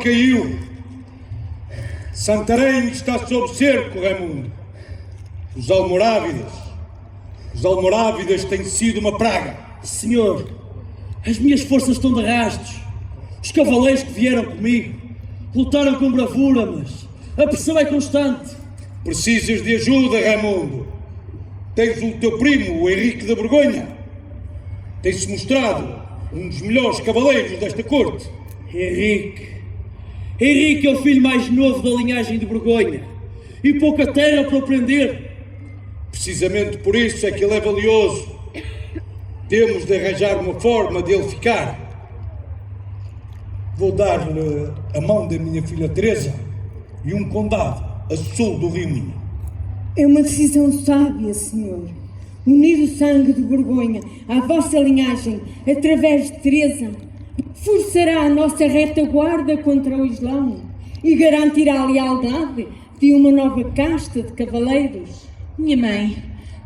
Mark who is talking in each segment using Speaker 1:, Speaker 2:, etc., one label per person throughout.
Speaker 1: caiu. Santarém está sob cerco, Raimundo. Os almorávidas têm sido uma praga.
Speaker 2: Senhor, as minhas forças estão de rastos. Os cavaleiros que vieram comigo lutaram com bravura, mas a pressão é constante.
Speaker 1: Precisas de ajuda, Raimundo. Tens o teu primo, o Henrique de Borgonha. Tem-se mostrado um dos melhores cavaleiros desta corte.
Speaker 2: Henrique é o filho mais novo da linhagem de Borgonha e pouca terra para o prender.
Speaker 1: Precisamente por isso é que ele é valioso. Temos de arranjar uma forma dele ficar. Vou dar-lhe a mão da minha filha Teresa e um condado a sul do Rio Minho.
Speaker 3: É uma decisão sábia, senhor. Unir o sangue de Borgonha à vossa linhagem através de Teresa forçará a nossa retaguarda contra o Islão e garantirá a lealdade de uma nova casta de cavaleiros.
Speaker 4: Minha mãe,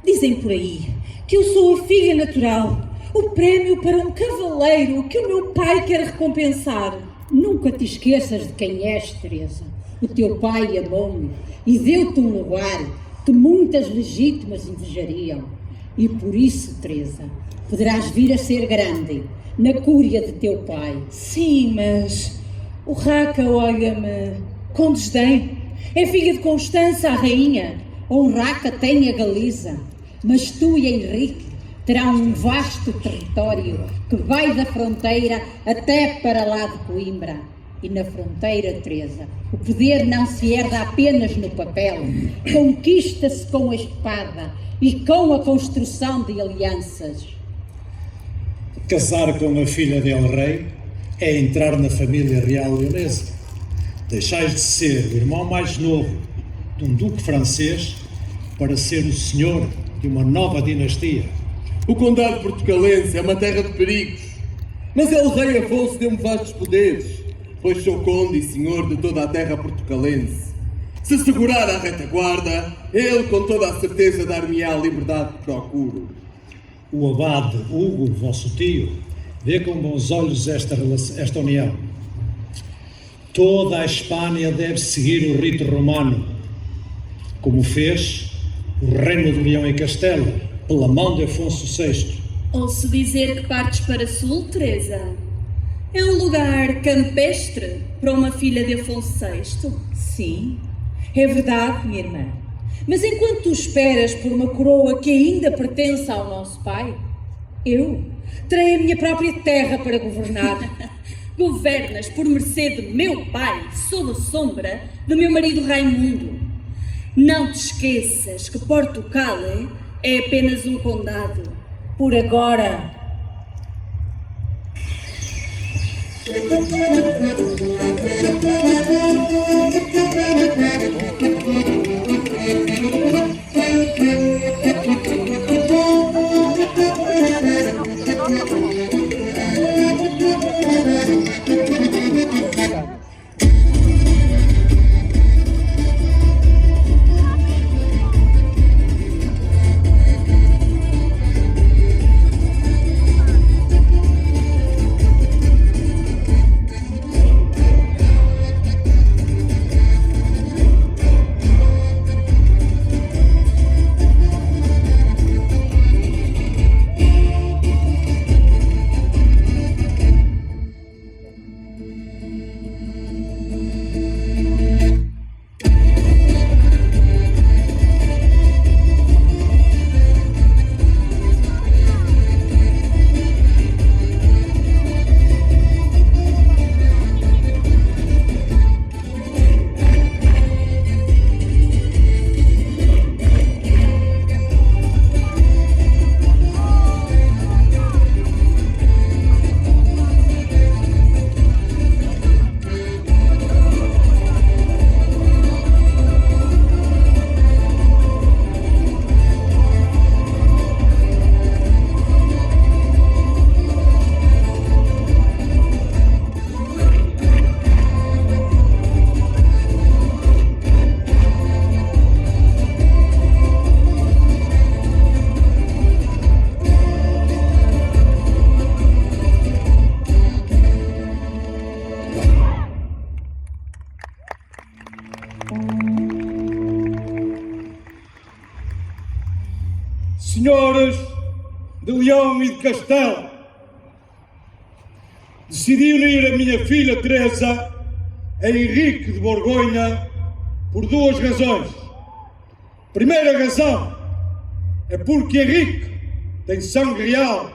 Speaker 4: dizem por aí que eu sou a filha natural, o prémio para um cavaleiro que o meu pai quer recompensar.
Speaker 5: Nunca te esqueças de quem és, Teresa. O teu pai amou-me e deu-te um lugar que muitas legítimas invejariam. E por isso, Teresa, poderás vir a ser grande na cúria de teu pai.
Speaker 4: Sim, mas o Raca olha-me com desdém. É filha de Constança, a rainha.
Speaker 5: O Raca tem a Galiza, mas tu e Henrique terão um vasto território que vai da fronteira até para lá de Coimbra. E na fronteira, Teresa, o poder não se herda apenas no papel, conquista-se com a espada e com a construção de alianças.
Speaker 6: Casar com a filha del rei é entrar na família real leonesa. Deixais de ser o irmão mais novo de um duque francês para ser o senhor de uma nova dinastia.
Speaker 7: O condado portucalense é uma terra de perigos, mas el rei Afonso deu-me vastos poderes, pois sou conde e senhor de toda a terra portucalense. Se segurar a retaguarda, ele com toda a certeza dar-me-á a liberdade que procuro.
Speaker 6: O abade Hugo, vosso tio, vê com bons olhos esta união. Toda a Espanha deve seguir o rito romano, como fez o reino de Leão e Castelo, pela mão de Afonso VI.
Speaker 4: Ouço dizer que partes para sul, Teresa. É um lugar campestre para uma filha de Afonso VI? Sim, é verdade, minha irmã. Mas enquanto tu esperas por uma coroa que ainda pertence ao nosso pai, eu terei a minha própria terra para governar. Governas por mercê de meu pai, sob a sombra do meu marido Raimundo. Não te esqueças que Portugal é apenas um condado. Por agora.
Speaker 1: senhores de Leão e de Castelo, decidi unir a minha filha Teresa a Henrique de Borgonha por duas razões. Primeira razão é porque Henrique tem sangue real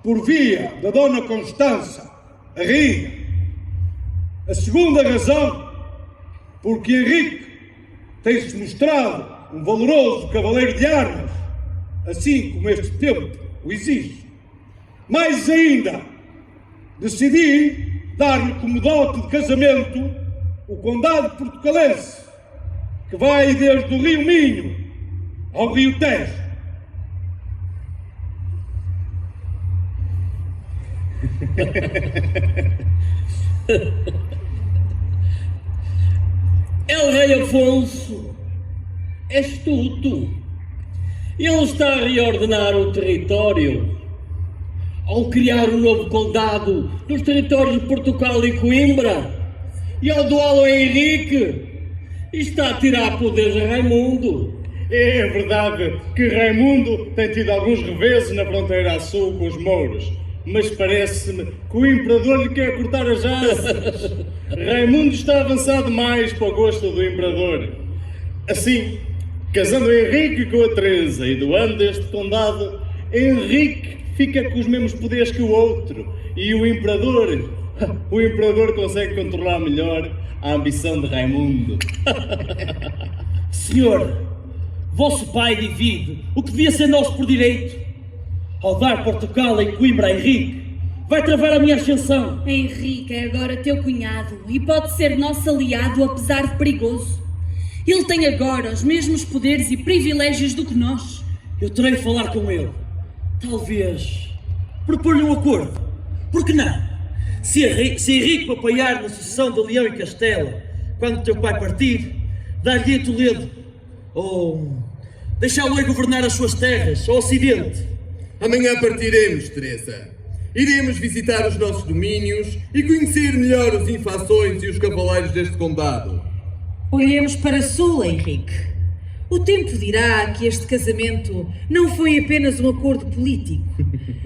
Speaker 1: por via da Dona Constança, a rainha. A segunda razão, porque Henrique tem-se mostrado um valoroso cavaleiro de armas, assim como este tempo o exige. Mais ainda, decidi dar-lhe como dote de casamento o condado portucalense, que vai desde o Rio Minho ao Rio Tejo.
Speaker 2: El Rei Afonso, és tu. Ele está a reordenar o território ao criar um novo condado nos territórios de Portugal e Coimbra e ao doá-lo a Henrique. E está a tirar poderes a Raimundo.
Speaker 8: É verdade que Raimundo tem tido alguns reveses na fronteira a sul com os mouros, mas parece-me que o imperador lhe quer cortar as asas. Raimundo está avançado demais para o gosto do imperador. Assim, casando Henrique com a Teresa e doando este condado, Henrique fica com os mesmos poderes que o outro e o imperador consegue controlar melhor a ambição de Raimundo.
Speaker 2: Senhor, vosso pai divide o que devia ser nosso por direito. Ao dar Portugal e Coimbra a Henrique, vai travar a minha ascensão.
Speaker 4: Henrique é agora teu cunhado e pode ser nosso aliado apesar de perigoso. Ele tem agora os mesmos poderes e privilégios do que nós.
Speaker 2: Eu terei de falar com ele. Talvez propor-lhe um acordo. Por que não? Se Henrique me apoiar na sucessão de Leão e Castelo, quando teu pai partir, dar-lhe a Toledo. Ou deixá-lo governar as suas terras, ao Ocidente.
Speaker 7: Amanhã partiremos, Teresa. Iremos visitar os nossos domínios e conhecer melhor os infações e os cavaleiros deste condado.
Speaker 9: Olhemos para sul, Henrique. O tempo dirá que este casamento não foi apenas um acordo político,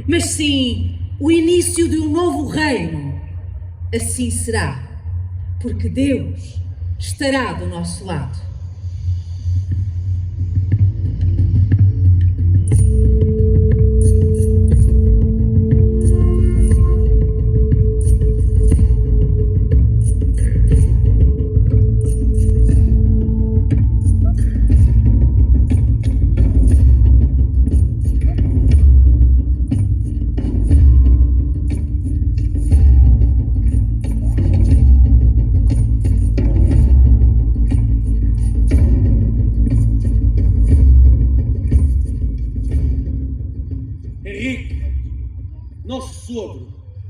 Speaker 9: mas sim o início de um novo reino. Assim será, porque Deus estará do nosso lado.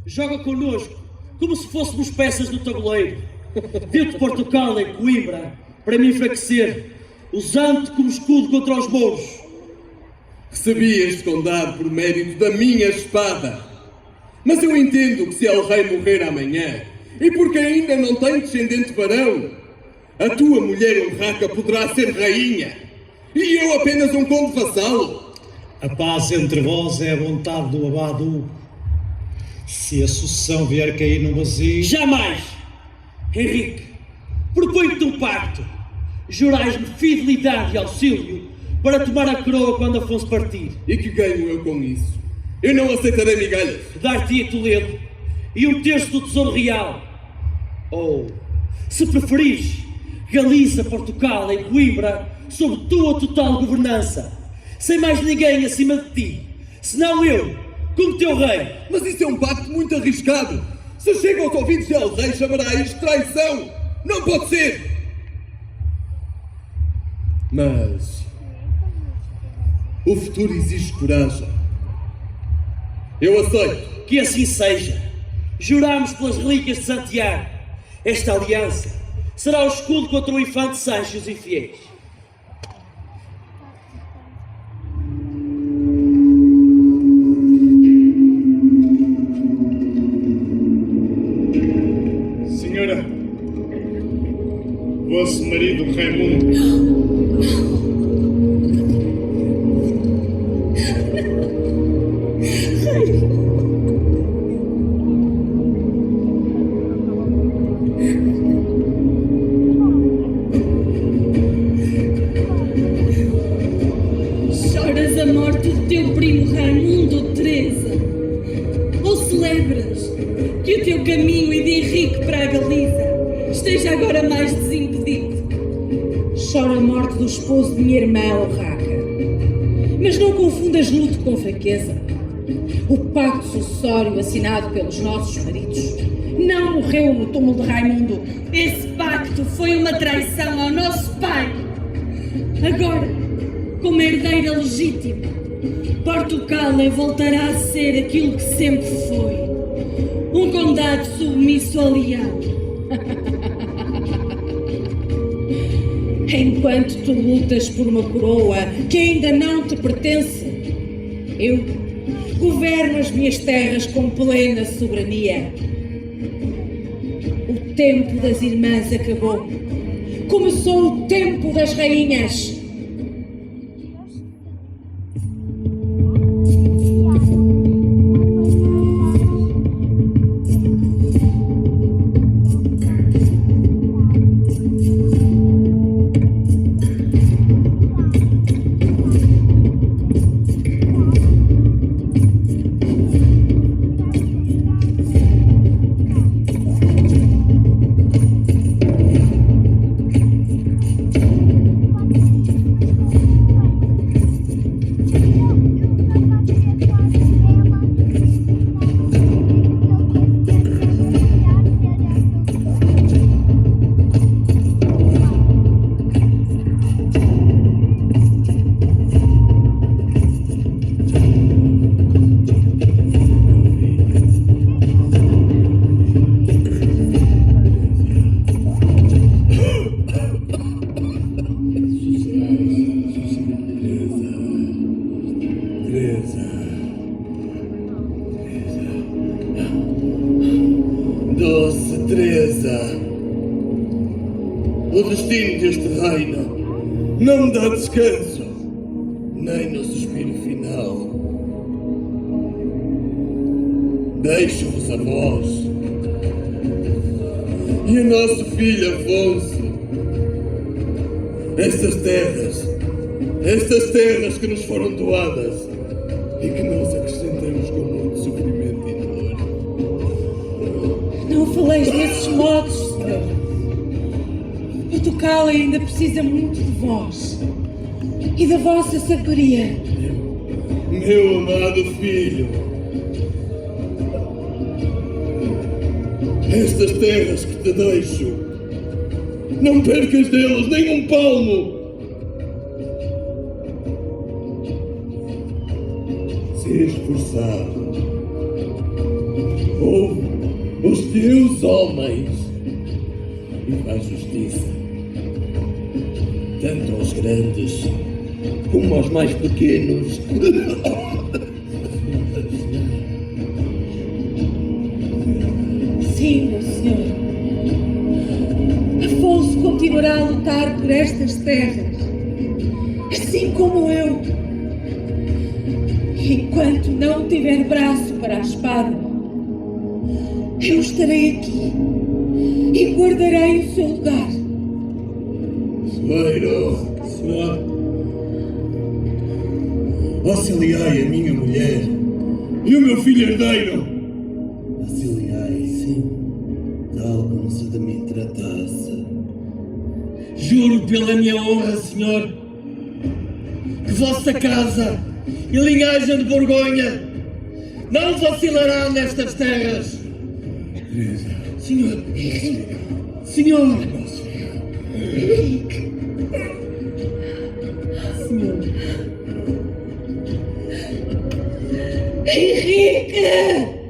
Speaker 2: Joga connosco, como se fôssemos peças do tabuleiro. Deu-te Portugal em Coimbra para me enfraquecer, usando-te como escudo contra os mouros.
Speaker 7: Recebi este condado por mérito da minha espada. Mas eu entendo que se El Rei morrer amanhã, e porque ainda não tem descendente varão, a tua mulher honraca poderá ser rainha, e eu apenas um conde vassalo.
Speaker 6: A paz entre vós é a vontade do abade Hugo. Se a sucessão vier cair no vazio...
Speaker 2: Jamais! Henrique, proponho-te um pacto. Jurais-me fidelidade e auxílio para tomar a coroa quando Afonso partir.
Speaker 7: E que ganho eu com isso? Eu não aceitarei migalhas.
Speaker 2: Dar-te-ia Toledo e 1/3 do tesouro real. Ou, se preferires, Galiza, Portugal e Coimbra sob tua total governança, sem mais ninguém acima de ti, senão eu, como teu rei.
Speaker 7: Mas isso é um pacto muito arriscado. Se chega aos ouvidos de El Rei, chamará isto traição. Não pode ser. Mas o futuro exige coragem. Eu aceito.
Speaker 2: Que assim seja. Juramos pelas relíquias de Santiago. Esta aliança será o escudo contra o infante Sancho e os infiéis.
Speaker 8: Senhora, vosso marido Raimundo.
Speaker 4: esteja agora mais desimpedido.
Speaker 9: Chora a morte do esposo de minha irmã, Urraca. Mas não confundas luto com fraqueza. O pacto sucessório assinado pelos nossos maridos não morreu no túmulo de Raimundo.
Speaker 4: Esse pacto foi uma traição ao nosso pai. Agora, como herdeira legítima, Portugal voltará a ser aquilo que sempre foi. Um condado submisso a Leão.
Speaker 9: Enquanto tu lutas por uma coroa que ainda não te pertence, eu governo as minhas terras com plena soberania. O tempo das irmãs acabou. Começou o tempo das rainhas.
Speaker 7: Doce Teresa, o destino deste reino não me dá descanso, nem no suspiro final. Deixo-vos a vós e a nosso filho Afonso estas terras que nos foram doadas e que nós acrescentamos com muito sofrimento e dor.
Speaker 9: Não faleis desses modos, senhor. Portugal ainda precisa muito de vós e da vossa sabedoria.
Speaker 7: Meu amado filho, estas terras que te deixo, não percas delas nem um palmo. Se esforçado, ouve os teus homens e faz justiça, tanto aos grandes como aos mais pequenos.
Speaker 9: Sim, meu senhor. Afonso continuará a lutar por estas terras, assim como eu. Enquanto não tiver braço para a espada, eu estarei aqui e guardarei o seu lugar.
Speaker 7: Senhor, auxiliai a minha mulher e o meu filho herdeiro. Auxiliai, sim, tal como se de mim tratasse.
Speaker 2: Juro pela minha honra, senhor, que vossa casa e linhagem de Borgonha não vacilará nestas terras. Senhor, senhor,
Speaker 9: Henrique!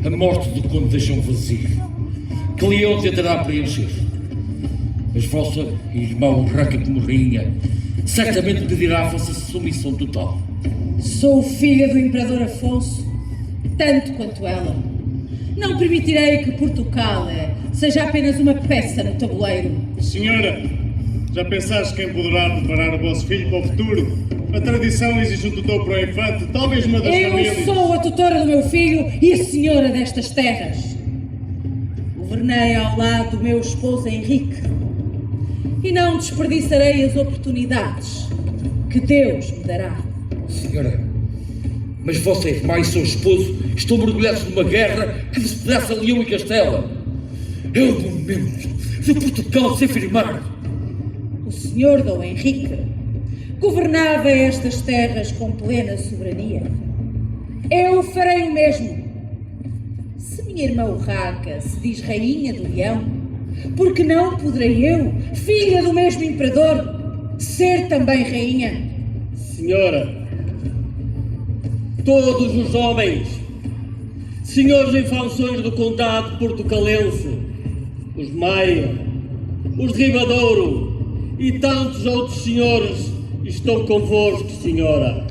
Speaker 10: A morte do conde deixa um vazio que Leão tentará preencher. Mas vossa irmã Urraca como rainha certamente pedirá a vossa submissão total.
Speaker 9: Sou filha do Imperador Afonso, tanto quanto ela. Não permitirei que Portugal seja apenas uma peça no tabuleiro.
Speaker 8: Senhora, já pensaste quem poderá preparar o vosso filho para o futuro? A tradição exige um tutor para o infante, talvez uma das famílias...
Speaker 9: Eu sou a tutora do meu filho e a senhora destas terras. Governei ao lado do meu esposo Henrique e não desperdiçarei as oportunidades que Deus me dará.
Speaker 10: Senhora, mas vossa irmã e seu esposo estão mergulhados numa guerra que despedaça Leão e Castela. É o momento de Portugal se afirmar.
Speaker 9: O senhor Dom Henrique governava estas terras com plena soberania. Eu farei o mesmo. Se minha irmã Urraca se diz rainha do Leão, por que não poderei eu, filha do mesmo imperador, ser também rainha?
Speaker 2: Senhora, todos os homens, senhores em funções do condado portucalense, os Maia, os de Ribadouro e tantos outros senhores estão convosco, senhora.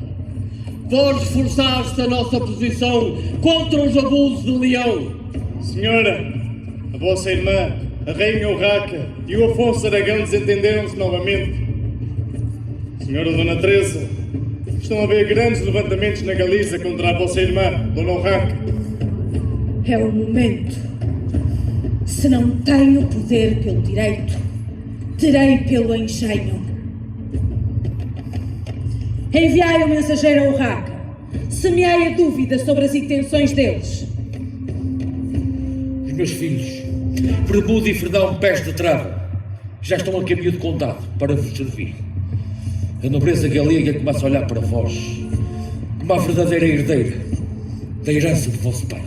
Speaker 2: Vós reforçaste a nossa posição contra os abusos de Leão.
Speaker 8: Senhora, a vossa irmã, a rainha Urraca e o Afonso Aragão desentenderam-se novamente. Senhora Dona Teresa, estão a haver grandes levantamentos na Galiza contra a vossa irmã, Dona Urraca.
Speaker 9: É o momento. Se não tenho poder pelo direito, terei pelo engenho. Enviai o mensageiro a Urraca. Semeai a dúvida sobre as intenções deles.
Speaker 10: Os meus filhos, Bermudo e Fernão Pés de Trava, já estão a caminho de condado para vos servir. A nobreza galega começa a olhar para vós como a verdadeira herdeira da herança do vosso pai.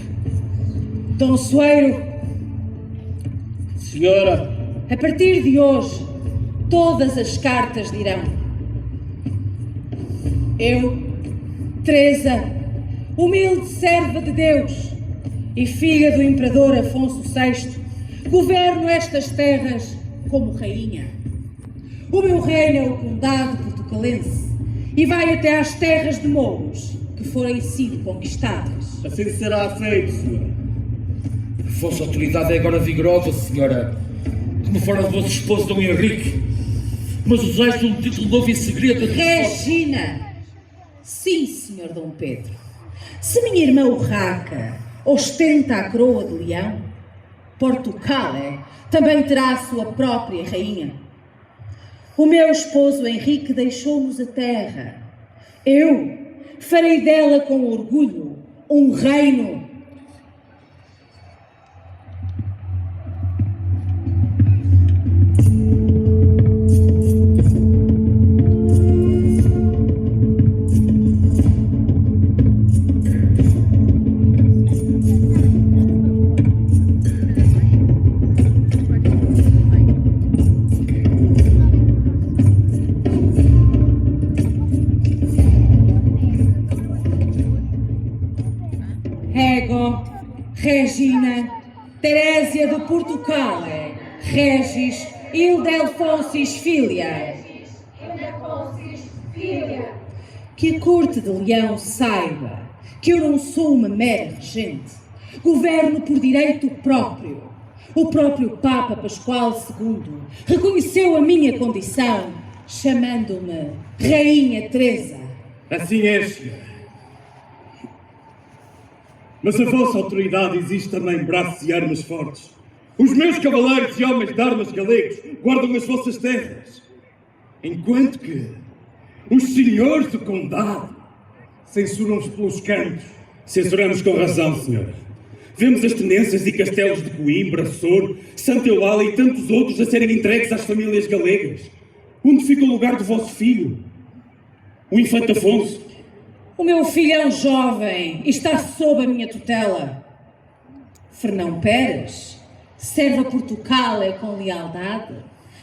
Speaker 9: Dom Soeiro,
Speaker 2: Senhora,
Speaker 9: a partir de hoje, todas as cartas dirão: eu, Teresa, humilde serva de Deus e filha do Imperador Afonso VI, governo estas terras como rainha. O meu reino é o condado portucalense e vai até às terras de Mouros, que forem sido conquistadas.
Speaker 2: assim será feito, senhora.
Speaker 10: A vossa autoridade é agora vigorosa, senhora, como fora do vosso esposo Dom Henrique, mas usais um título novo e segredo de...
Speaker 9: Regina! Sim, senhor Dom Pedro. Se minha irmã Urraca ostenta a coroa de Leão, Portugal também terá a sua própria rainha. O meu esposo Henrique deixou-nos a terra. Eu farei dela com orgulho um reino. Regina, Terésia de Portugal, Regis Ildefonsis Filia. Que a corte de Leão saiba que eu não sou uma mera regente. Governo por direito próprio. O próprio Papa Pascoal II reconheceu a minha condição, chamando-me Rainha Teresa.
Speaker 8: Assim é, senhora. Mas a vossa autoridade exige também braços e armas fortes. Os meus cavaleiros e homens de armas galegos guardam as vossas terras, enquanto que os senhores do condado censuram-vos pelos cantos.
Speaker 11: Censuramos com razão, senhora. Vemos as tenências e castelos de Coimbra, Sor, Santa Eulália e tantos outros a serem entregues às famílias galegas. Onde fica o lugar do vosso filho? O infante Afonso?
Speaker 9: O meu filho é um jovem e está sob a minha tutela. Fernão Pérez serve a Portugal com lealdade,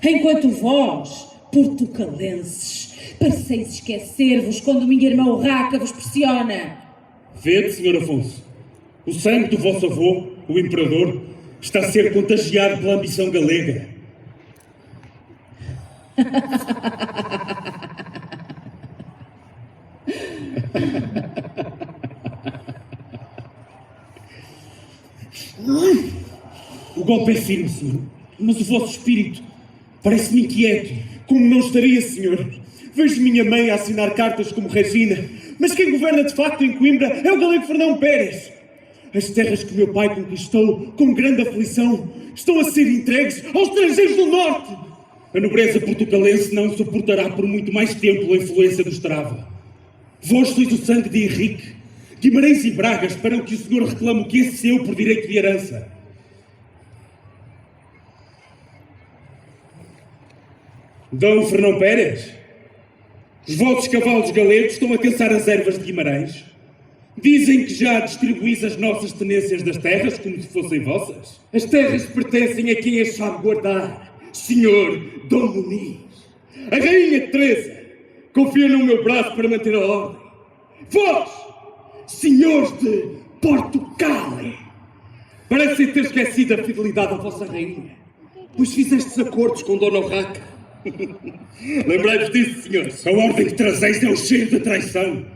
Speaker 9: enquanto vós, portucalenses, pareceis esquecer-vos quando minha irmã Urraca vos pressiona.
Speaker 11: Vede, senhor Afonso, O sangue do vosso avô, o imperador, está a ser contagiado pela ambição galega. O golpe é firme, senhor, mas o vosso espírito parece-me inquieto.
Speaker 12: Como não estaria, senhor? Vejo minha mãe a assinar cartas como Regina, mas quem governa de facto em Coimbra é o galego Fernão Pérez. As terras que meu pai conquistou com grande aflição estão a ser entregues aos estrangeiros do norte.
Speaker 11: A nobreza portucalense não suportará por muito mais tempo a influência do Estrava. Vós sois o sangue de Henrique. Guimarães e Braga esperam que o senhor reclame o que é seu por direito de herança. Dom Fernão Pérez, os vossos cavalos galegos estão a caçar as ervas de Guimarães. Dizem que já distribuís as nossas tenências das terras como se fossem vossas.
Speaker 12: As terras pertencem a quem as sabe guardar, senhor Dom Muniz. A rainha Teresa confia no meu braço para manter a ordem. Vós, senhores de Portugal, parecem ter esquecido a fidelidade à vossa rainha, pois fizestes acordos com Dona Urraca. Lembrai-vos disso, senhores.
Speaker 11: A ordem que trazeis é o cheiro da traição.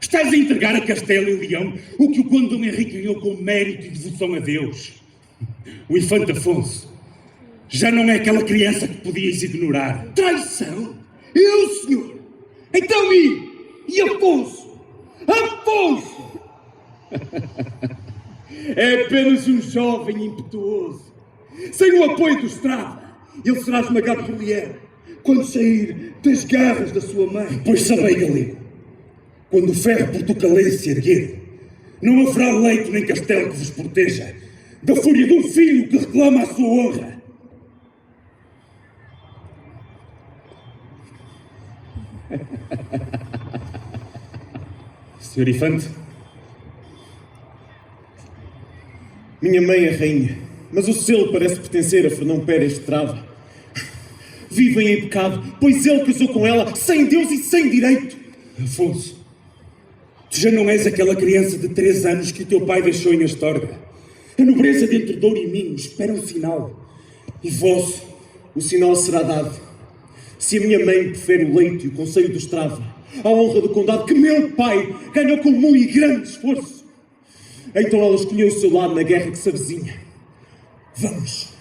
Speaker 11: Estás a entregar a Castelo e Leão o que o conde Dom Henrique ganhou com mérito e devoção a Deus. O infante Afonso já não é aquela criança que podias ignorar.
Speaker 12: Traição? Eu, senhor? Então e Afonso? Afonso! É apenas um jovem impetuoso. Sem o apoio do Estrada, ele será esmagado por Leão quando sair das garras da sua mãe.
Speaker 11: Pois sabei, galego, quando o ferro portucalense se erguer, não haverá leito nem castelo que vos proteja da fúria de um filho que reclama a sua honra. Senhor Infante?
Speaker 12: Minha mãe é rainha, mas o selo parece pertencer a Fernão Pérez de Trava. Vivem em pecado, pois ele casou com ela sem Deus e sem direito.
Speaker 11: Afonso, tu já não és aquela criança de 3 anos que o teu pai deixou em Astorga. A nobreza de entre Douro e Minho espera um sinal.
Speaker 12: E vós, o sinal será dado. Se a minha mãe prefere o leito e o conselho do Estrava à honra do condado que meu pai ganhou com muito grande esforço, então ela escolheu o seu lado na guerra que se avizinha. Vamos!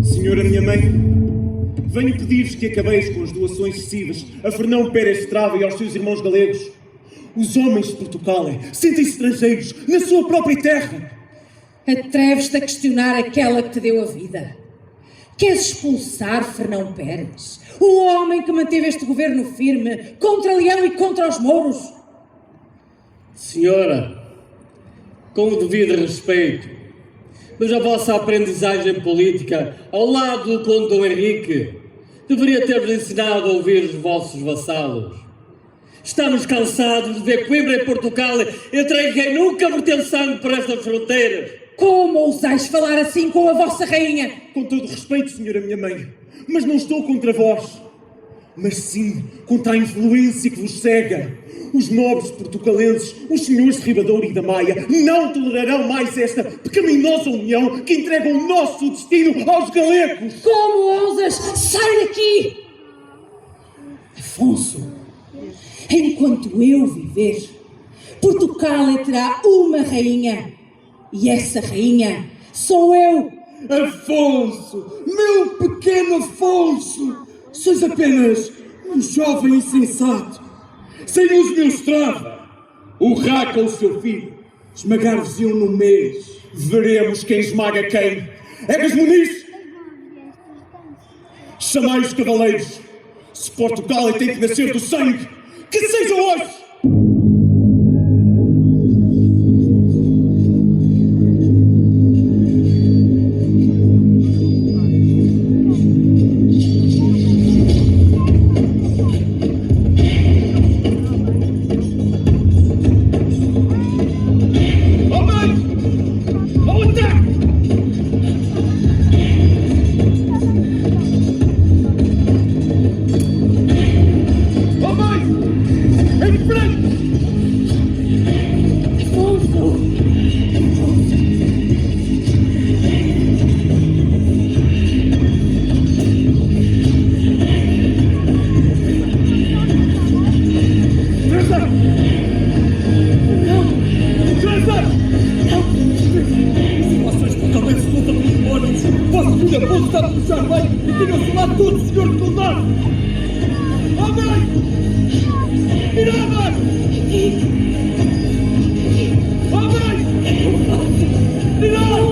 Speaker 12: Senhora minha mãe, venho pedir-vos que acabeis com as doações excessivas a Fernão Pérez de Trava e aos seus irmãos galegos. Os homens de Portugal sentem-se estrangeiros na sua própria terra.
Speaker 9: Atreves-te a questionar aquela que te deu a vida? Queres expulsar Fernão Pérez, o homem que manteve este governo firme contra Leão e contra os mouros?
Speaker 2: Senhora, com o devido respeito, mas a vossa aprendizagem política ao lado do conde Dom Henrique deveria ter-vos ensinado a ouvir os vossos vassalos. Estamos cansados de ver Coimbra e Portugal entre quem nunca verteu sangue por estas fronteiras.
Speaker 9: Como ousais falar assim com a vossa rainha?
Speaker 12: Com todo respeito, senhora minha mãe, mas não estou contra vós, mas sim contra a influência que vos cega. Os nobres portucalenses, os senhores de Ribadouro e da Maia, não tolerarão mais esta pecaminosa união que entrega o nosso destino aos galegos.
Speaker 9: Como ousas? Sai daqui! Afonso, enquanto eu viver, Portugal terá uma rainha, e essa rainha sou eu.
Speaker 12: Afonso, meu pequeno Afonso, sois apenas um jovem insensato. Sem uso meu Estrava, o Raca, o seu filho, esmagar-vos-iam no mês. Veremos quem esmaga quem. Egas Muniz, chamai os cavaleiros. Se Portugal tem que nascer do sangue, que seja hoje! Em frente!
Speaker 7: Filha, posso estar a puxar bem e tenham-se lá todos, senhor de soldado! Homem! Mirava! Homem! Mirava!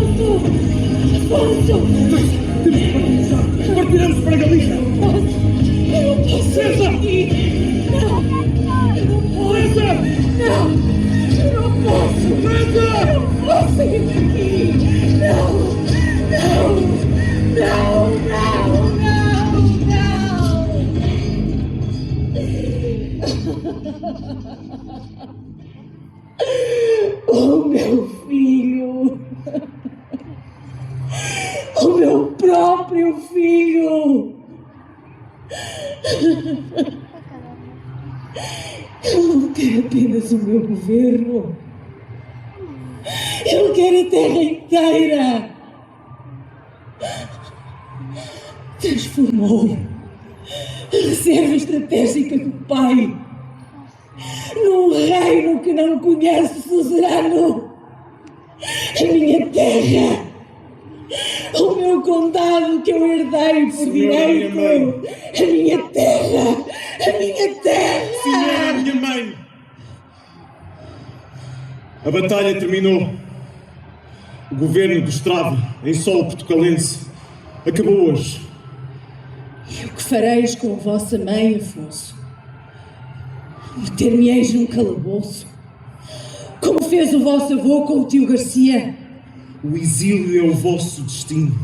Speaker 7: Temos que partir! Partiremos para a Galiza!
Speaker 9: Eu não posso
Speaker 7: César!
Speaker 9: aqui! Não! Eu não posso!
Speaker 7: César!
Speaker 9: Não! Eu não posso!
Speaker 7: César!
Speaker 9: Eu não posso sair daqui! Não! Não! Não, não, não, não! Oh, meu filho! O meu próprio filho! Eu não quero apenas o meu governo. Eu quero a terra inteira. Transformou a reserva estratégica do pai num reino que não conhece o suzerano. A minha terra, o meu condado que eu herdei por direito, a minha terra, a minha terra.
Speaker 12: Senhora, minha mãe! A batalha terminou. O governo do Estrada, em solo portucalense, acabou hoje.
Speaker 9: E o que fareis com a vossa mãe, Afonso? Meter-me-eis num calabouço, como fez o vosso avô com o tio Garcia?
Speaker 12: O exílio é o vosso destino.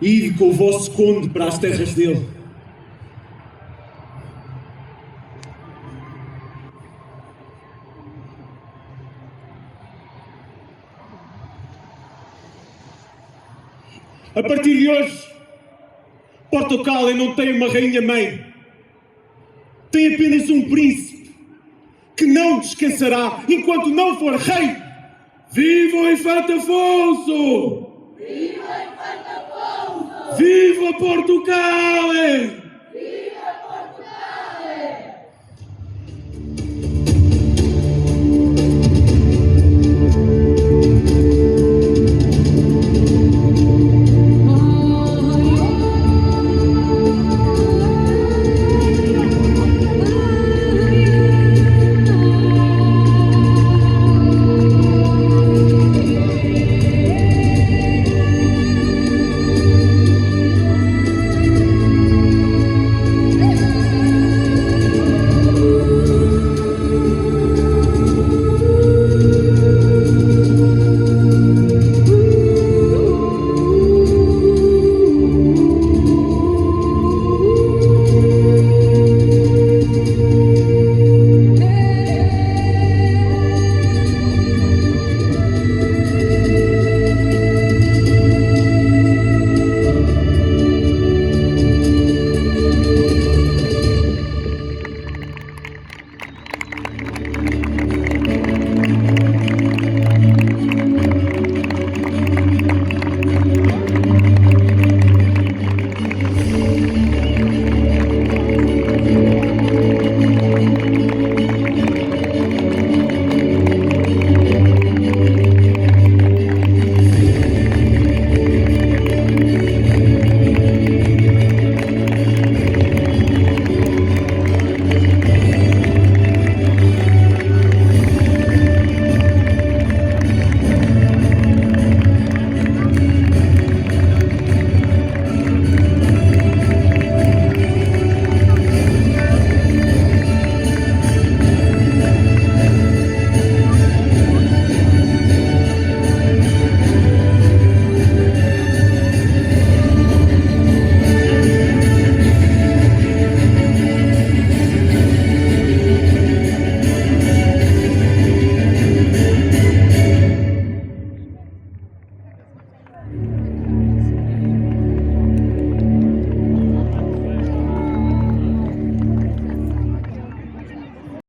Speaker 12: Ide com o vosso conde para as terras dele. A partir de hoje, Portugal não tem uma rainha-mãe. Tem apenas um príncipe que não descansará enquanto não for rei. Viva o Infante Afonso! Viva o Infante Afonso! Viva Portugal!